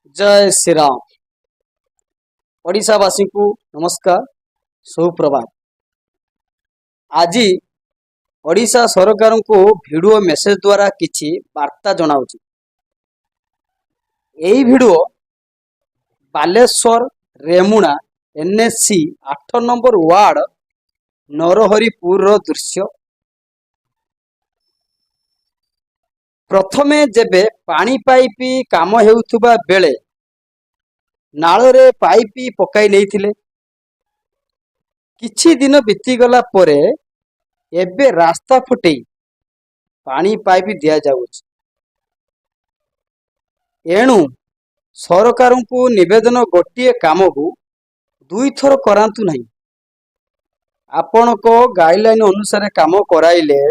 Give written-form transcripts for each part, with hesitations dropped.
जय श्री राम। ओडिशावासी को नमस्कार, सुप्रभात। आज ओडिशा सरकार को वीडियो मेसेज द्वारा किछि वार्ता जनाऊँ। यही video Baleswar Remuna N S C 8 number ward Narharipur दृश्य। प्रथमे जेबे पानी पाइप काम हेउथुबा बेले नाଳରେ पाइप पकाई नहीं, किछि दिन बीतीगला परे एबे रास्ता फुटे पानी पाइप दिया जाउछ। एणु सरकार को निवेदन गोटे काम को दुई थर करांतु नहीं। आपण को गाइडलाइन अनुसार काम कराइले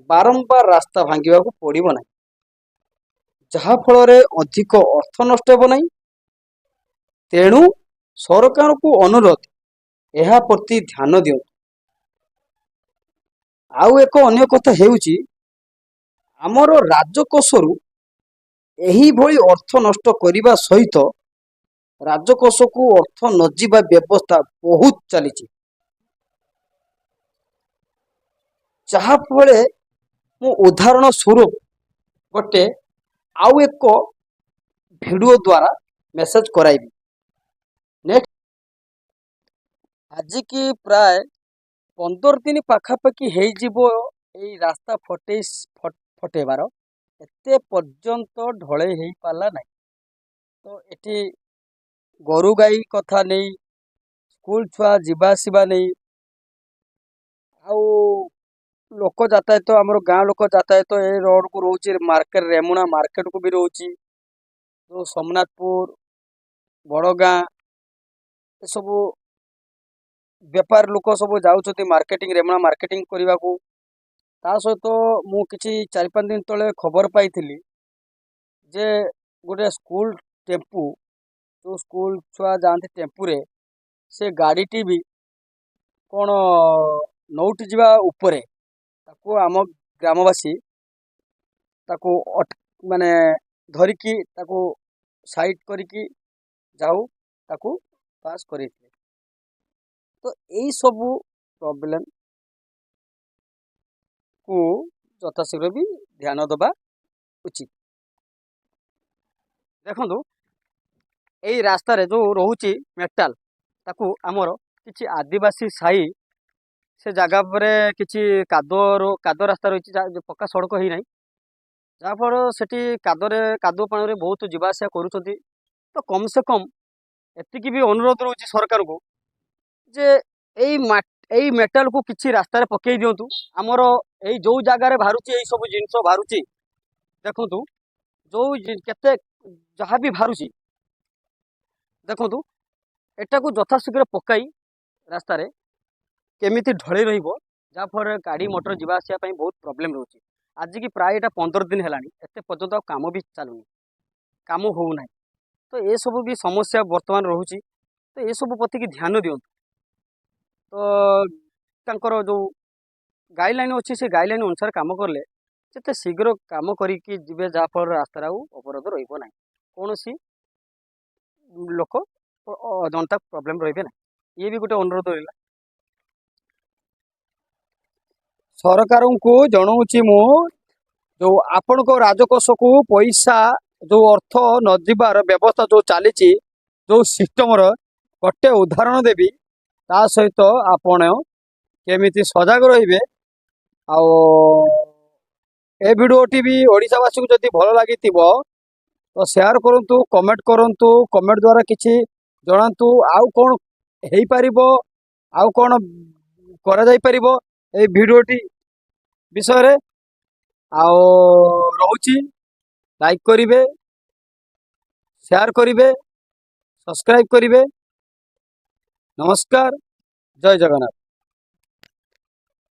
बारंबार रास्ता भांगा पड़ो ना, जहा फल अधिक अर्थ नष्ट हो नहीं। तेणु सरकार को अनुरोध यह प्रति ध्यान दियो। आउ एक अन्य कथा हेउची, आमर राजकोषरु एही भली अर्थ नष्ट करिबा सहित राजकोष को अर्थ नजिबा व्यवस्था बहुत चली। जहा फल मु उदाहरण स्वरूप गोटे आउ एक वीडियो द्वारा मेसेज कराइबी। नेक्स्ट आज की प्राय 15 दिन पाखापाखि यही रास्ता फटेबार एते पर्यंत ढले हो पाला नहीं। तो एटी गोरु गाई कथा नहीं, स्कूल छुआ जीवासवा नहीं, आउ लोक यातायात तो आमर गाँ लोक यातायात तो ये रोड को रोचे मार्केट रेमुणा मार्केट को भी रोचे, जो सोमनाथपुर बड़गाँ ये सब बेपार लोक सब जाऊँ मार्केटिंग रेमुणा मार्केटिंग करने को। ता सहित मु किछि 4-5 दिन तले खबर पाई जे गोटे स्कूल टेम्पू, जो स्कूल छुआ जाते टेम्पू रे से गाड़ीटी भी कौन नौटी जावा उपरे ताको आम ग्रामवासी ताको माने धरिकी ताको साइड करिकी जाऊ ताको पास करे। तो यही सब प्रॉब्लम को यथाशीघ्र भी ध्यान दबा उचित। देखो यही रास्ता रे जो रोचे मेटाल ताकू आमर किछि आदिवासी साई से जगह पर किछि कादो रास्ता रही, पक्का सड़क ही नहीं, जहाँफल से कादो पानी बहुत जीवासा कर। तो कम से कम एतिकी भी अनुरोध रोचे सरकार को जे यही मेटाल को किसी रास्तार पकई दिंतु। आमर यही जो जगार बाहर सब जिनस बाहर देखु, जो केते जहाँ भी बाहर देखु एटा को यथाशीघ्र पकई रास्तार केमिति ढले रहा गाड़ी मोटर जीवा आसा बहुत प्रॉब्लम रोचे। आज की प्राय 15 दिन है एत पर्यंत काम भी चलुनी, काम होना। तो ये सब भी समस्या वर्तमान रोचे। तो ये सब प्रति ध्यान दिंतु। तो तांकर जो गाइडलाइन अच्छी से गाइडलाइन अनुसार काम कले जिते शीघ्र काम करिकी जिबे जहाँफल रास्तार अवरोध रही ना, कौन सी लोक जनता प्रॉब्लम रही ना। ये भी गोटे अनुरोध रहा सरकार को जनाऊँगी मु, जो आपण को राजकोष को पैसा जो अर्थ न जीवार व्यवस्था जो चली जो सिस्टम गोटे उदाहरण देवी, ता सहित आपण केमिति सजग रहिबे। आउ ए वीडियोटी भी ओडिशावासी को जदि भल लगी तो शेयर करंतु, कमेंट करंतु, कमेंट द्वारा किछि जणांतु आउ कोन हेई परिबो, आउ कोन करा जाई परिबो ए वीडियोटी विषय रे। आउ रहउची लाइक करिवे, शेयर करिवे, सब्सक्राइब करिवे। नमस्कार, जय जगन्नाथ।